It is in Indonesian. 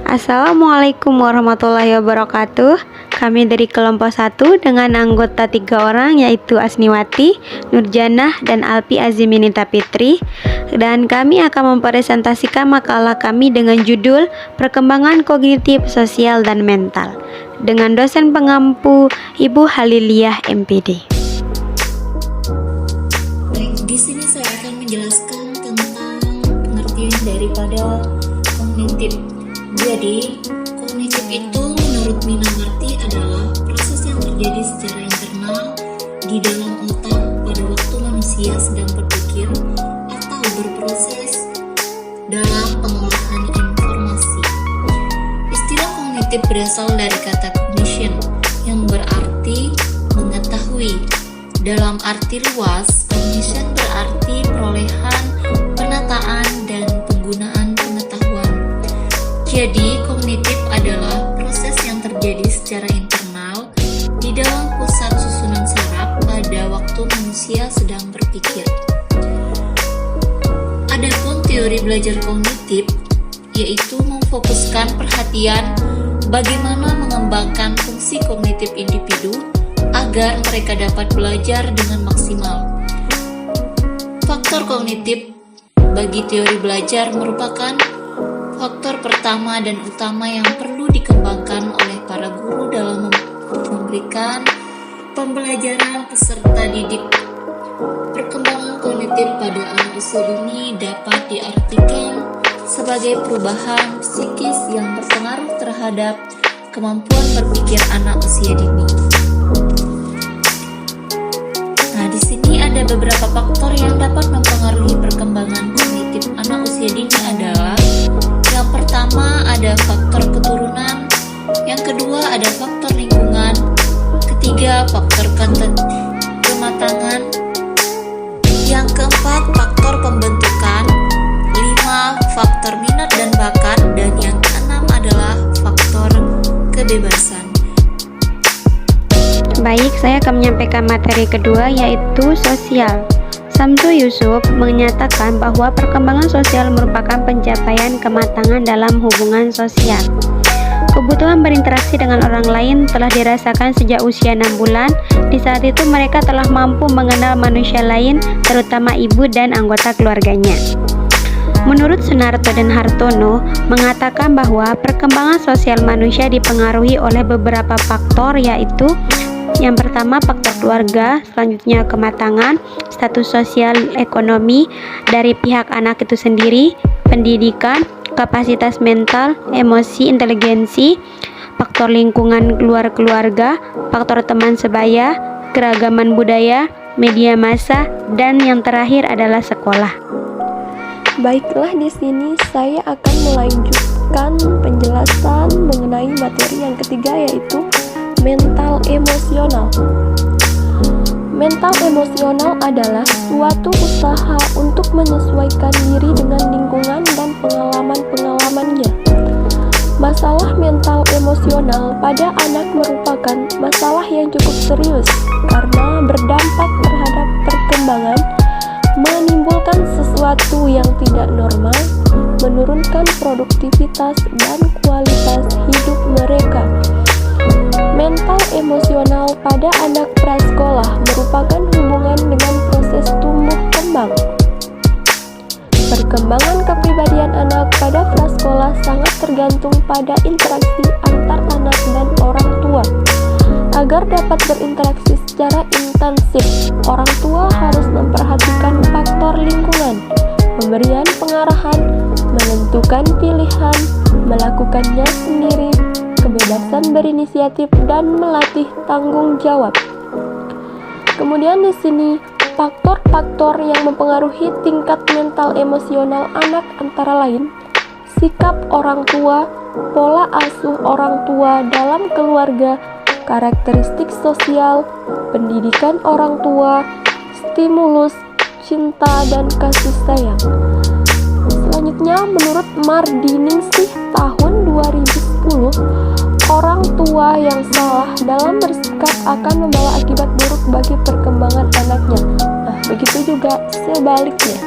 Assalamualaikum warahmatullahi wabarakatuh. Kami dari kelompok 1 dengan anggota 3 orang, yaitu Asniwati, Nurjanah, dan Alpi Aziminita Fitri. Dan kami akan mempresentasikan makalah kami dengan judul Perkembangan Kognitif, Sosial, dan Mental dengan dosen pengampu Ibu Haliliah MPD. Baik, di sini saya akan menjelaskan tentang pengertian daripada kognitif. Jadi, kognitif itu menurut Minamarti adalah proses yang terjadi secara internal di dalam otak pada waktu manusia sedang berpikir atau berproses dalam pengolahan informasi. Istilah kognitif berasal dari kata cognition yang berarti mengetahui. Dalam arti luas, cognition berarti perolehan, penataan, dan penggunaan pengetahuan. Jadi, kognitif adalah proses yang terjadi secara internal di dalam pusat susunan saraf pada waktu manusia sedang berpikir. Adapun teori belajar kognitif yaitu memfokuskan perhatian bagaimana mengembangkan fungsi kognitif individu agar mereka dapat belajar dengan maksimal. Faktor kognitif bagi teori belajar merupakan faktor pertama dan utama yang perlu dikembangkan oleh para guru dalam memberikan pembelajaran peserta didik. Perkembangan kognitif pada anak usia dini dapat diartikan sebagai perubahan psikis yang berpengaruh terhadap kemampuan berpikir anak usia dini. Nah, di sini ada beberapa faktor yang dapat mempengaruhi perkembangan kognitif anak usia dini adalah: yang pertama ada faktor keturunan, yang kedua ada faktor lingkungan, ketiga faktor kematangan, yang keempat faktor pembentukan, 5 faktor minat dan bakat, dan yang keenam adalah faktor kebebasan. Baik, saya akan menyampaikan materi kedua, yaitu sosial. Samsu Yusuf menyatakan bahwa perkembangan sosial merupakan pencapaian kematangan dalam hubungan sosial. Kebutuhan berinteraksi dengan orang lain telah dirasakan sejak usia 6 bulan. Di saat itu mereka telah mampu mengenal manusia lain, terutama ibu dan anggota keluarganya. Menurut Sunarto dan Hartono mengatakan bahwa perkembangan sosial manusia dipengaruhi oleh beberapa faktor, yaitu yang pertama faktor keluarga, selanjutnya kematangan, status sosial ekonomi dari pihak anak itu sendiri, pendidikan, kapasitas mental, emosi, inteligensi, faktor lingkungan luar keluarga, faktor teman sebaya, keragaman budaya, media massa, dan yang terakhir adalah sekolah. Baiklah, di sini saya akan melanjutkan penjelasan mengenai materi yang ketiga, yaitu mental emosional. Mental emosional adalah suatu usaha untuk menyesuaikan diri dengan lingkungan dan pengalaman-pengalamannya. Masalah mental emosional pada anak merupakan masalah yang cukup serius karena berdampak terhadap perkembangan, menimbulkan sesuatu yang tidak normal, menurunkan produktivitas dan kualitas hidup mereka. Mental emosional pada anak prasekolah merupakan hubungan dengan proses tumbuh kembang. Perkembangan kepribadian anak pada prasekolah sangat tergantung pada interaksi antar anak dan orang tua. Agar dapat berinteraksi secara intensif, orang tua harus memperhatikan faktor lingkungan, pemberian pengarahan, menentukan pilihan, melakukannya sendiri, kebebasan berinisiatif, dan melatih tanggung jawab. Kemudian di sini faktor-faktor yang mempengaruhi tingkat mental emosional anak antara lain sikap orang tua, pola asuh orang tua dalam keluarga, karakteristik sosial, pendidikan orang tua, stimulus, cinta, dan kasih sayang. Selanjutnya, menurut Mardiningsih tahun 2010, orang tua yang salah dalam bersikap akan membawa akibat buruk bagi perkembangan anaknya. Nah, begitu juga sebaliknya.